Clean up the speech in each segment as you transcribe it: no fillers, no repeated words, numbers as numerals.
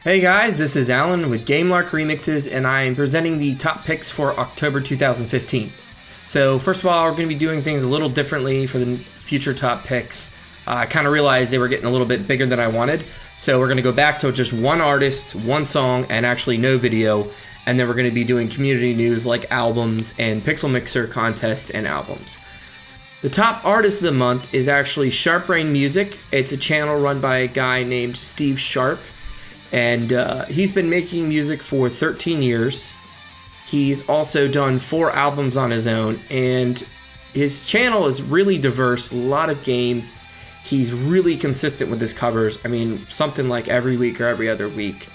Hey guys, this is Alan with GameLark Remixes, and I am presenting the top picks for October 2015. So first of all, we're going to be doing things a little differently for the future top picks. I kind of realized they were getting a little bit bigger than I wanted, so we're going to go back to just one artist, one song, and actually no video, and then we're going to be doing community news like albums and Pixel Mixer contests and albums. The top artist of the month is actually Sharp Brain Music. It's a channel run by a guy named Steve Sharp. And he's been making music for 13 years. He's also done 4 albums on his own, and his channel is really diverse, a lot of games. He's really consistent with his covers. I mean, something like every week or every other week.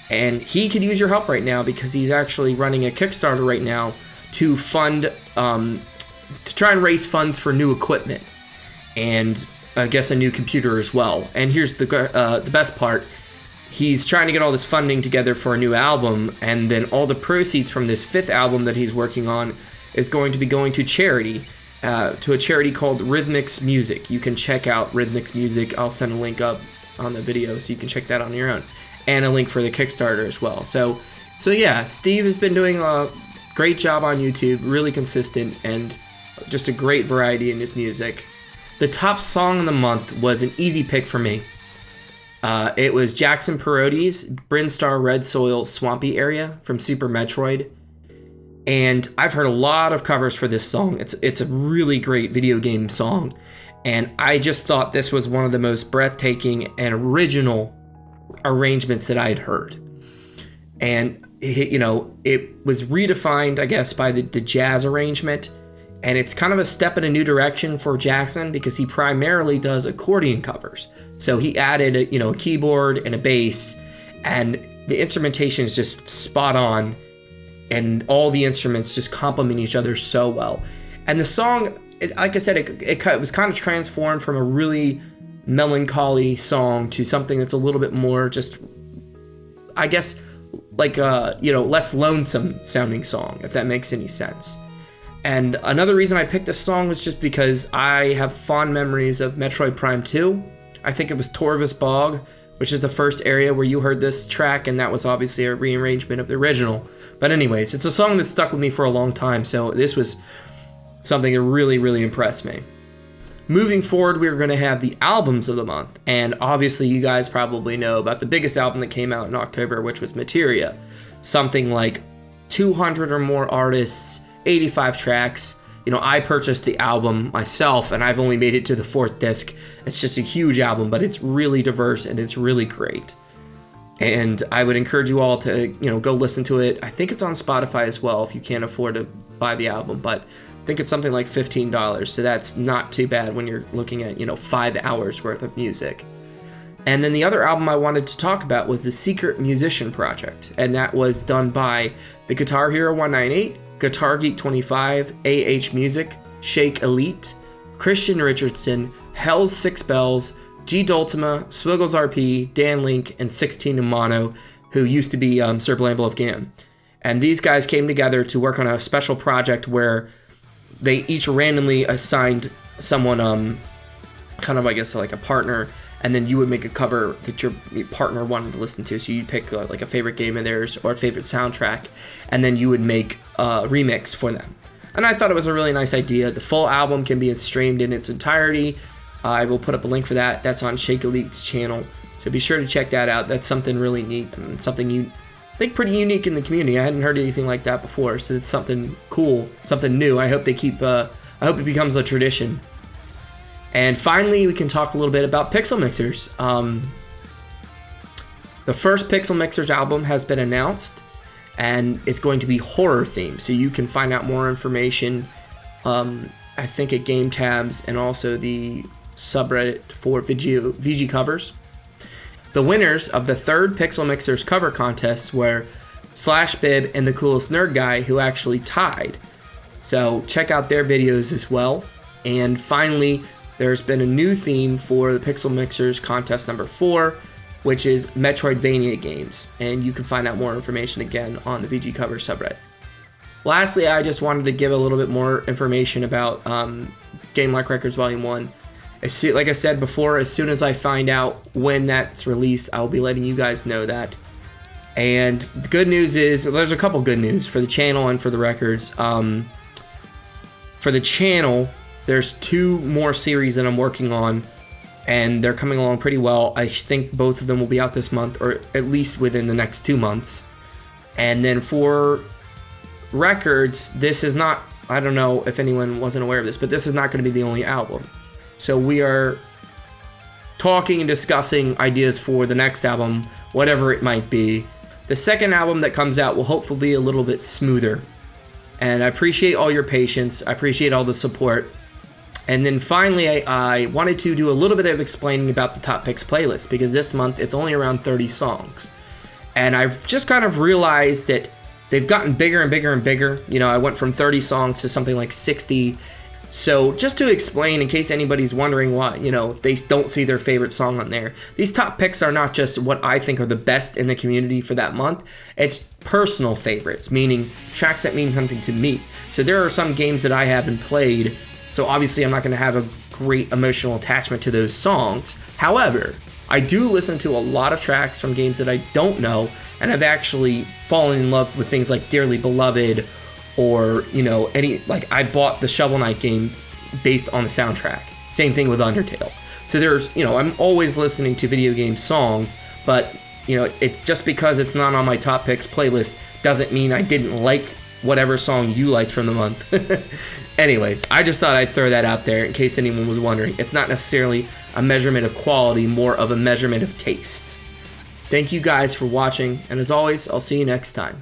And he could use your help right now because he's actually running a Kickstarter right now to fund, to try and raise funds for new equipment. And I guess a new computer as well. And here's the best part. He's trying to get all this funding together for a new album, and then all the proceeds from this 5th album that he's working on is going to be going to charity, to a charity called Rhythmics Music. You can check out Rhythmics Music. I'll send a link up on the video so you can check that on your own, and a link for the Kickstarter as well. So yeah, Steve has been doing a great job on YouTube, really consistent, and just a great variety in his music. The top song of the month was an easy pick for me. It was Jackson Parodi's Brinstar Red Soil Swampy Area from Super Metroid. And I've heard a lot of covers for this song. It's a really great video game song. And I just thought this was one of the most breathtaking and original arrangements that I had heard. And, it was redefined, I guess, by the jazz arrangement. And it's kind of a step in a new direction for Jackson because he primarily does accordion covers. So he added a keyboard and a bass, and the instrumentation is just spot on, and all the instruments just complement each other so well. And the song, like I said, it was kind of transformed from a really melancholy song to something that's a little bit more just, I guess, like less lonesome sounding song, if that makes any sense. And another reason I picked this song was just because I have fond memories of Metroid Prime 2. I think it was Torvus Bog, which is the first area where you heard this track, and that was obviously a rearrangement of the original. But anyways, it's a song that stuck with me for a long time, so this was something that really, really impressed me. Moving forward, we're going to have the albums of the month, and obviously you guys probably know about the biggest album that came out in October, which was Materia. Something like 200 or more artists, 85 tracks. I purchased the album myself, and I've only made it to the 4th disc. It's just a huge album, but it's really diverse and it's really great. And I would encourage you all to, go listen to it. I think it's on Spotify as well if you can't afford to buy the album, but I think it's something like $15, so that's not too bad when you're looking at, 5 hours worth of music. And then the other album I wanted to talk about was the Secret Musician Project, and that was done by the Guitar Hero 198, Guitar Geek 25, AH Music, Shake Elite, Christian Richardson, Hell's Six Bells, G Dultima, Swiggles RP, Dan Link, and 16 Umano, who used to be Sir Blamble of Gam. And these guys came together to work on a special project where they each randomly assigned someone, kind of, I guess, like a partner, and then you would make a cover that your partner wanted to listen to. So you'd pick like a favorite game of theirs or a favorite soundtrack, and then you would make a remix for them. And I thought it was a really nice idea. The full album can be streamed in its entirety. I will put up a link for that. That's on Shake Elite's channel. So be sure to check that out. That's something really neat and something you think pretty unique in the community. I hadn't heard anything like that before, so it's something cool, something new. I hope they keep. I hope it becomes a tradition. And finally, we can talk a little bit about Pixel Mixers. The first Pixel Mixers album has been announced, and it's going to be horror themed. So you can find out more information, I think, at Game Tabs and also the subreddit for VG covers. The winners of the 3rd Pixel Mixers cover contest were Slashbib and the Coolest Nerd Guy, who actually tied. So check out their videos as well. And finally, there's been a new theme for the Pixel Mixers contest number 4, which is Metroidvania games. And you can find out more information again on the VG Cover subreddit. Lastly, I just wanted to give a little bit more information about GameLark Records Volume 1. Like I said before, as soon as I find out when that's released, I'll be letting you guys know that. And the good news is, there's a couple good news for the channel and for the records. For the channel, there's 2 more series that I'm working on, and they're coming along pretty well. I think both of them will be out this month, or at least within the next 2 months. And then for records, this is not, I don't know if anyone wasn't aware of this, but this is not going to be the only album. So we are talking and discussing ideas for the next album, whatever it might be. The second album that comes out will hopefully be a little bit smoother. And I appreciate all your patience. I appreciate all the support. And then finally, I wanted to do a little bit of explaining about the Top Picks playlist, because this month it's only around 30 songs. And I've just kind of realized that they've gotten bigger and bigger and bigger. You know, I went from 30 songs to something like 60. So just to explain, in case anybody's wondering why, you know, they don't see their favorite song on there, these top picks are not just what I think are the best in the community for that month. It's personal favorites, meaning tracks that mean something to me. So there are some games that I haven't played, so obviously I'm not going to have a great emotional attachment to those songs. However, I do listen to a lot of tracks from games that I don't know, and I've actually fallen in love with things like Dearly Beloved, or, you know, I bought the Shovel Knight game based on the soundtrack. Same thing with Undertale. So there's, you know, I'm always listening to video game songs, but, you know, just because it's not on my top picks playlist doesn't mean I didn't like whatever song you liked from the month. Anyways, I just thought I'd throw that out there in case anyone was wondering. It's not necessarily a measurement of quality, more of a measurement of taste. Thank you guys for watching, and as always, I'll see you next time.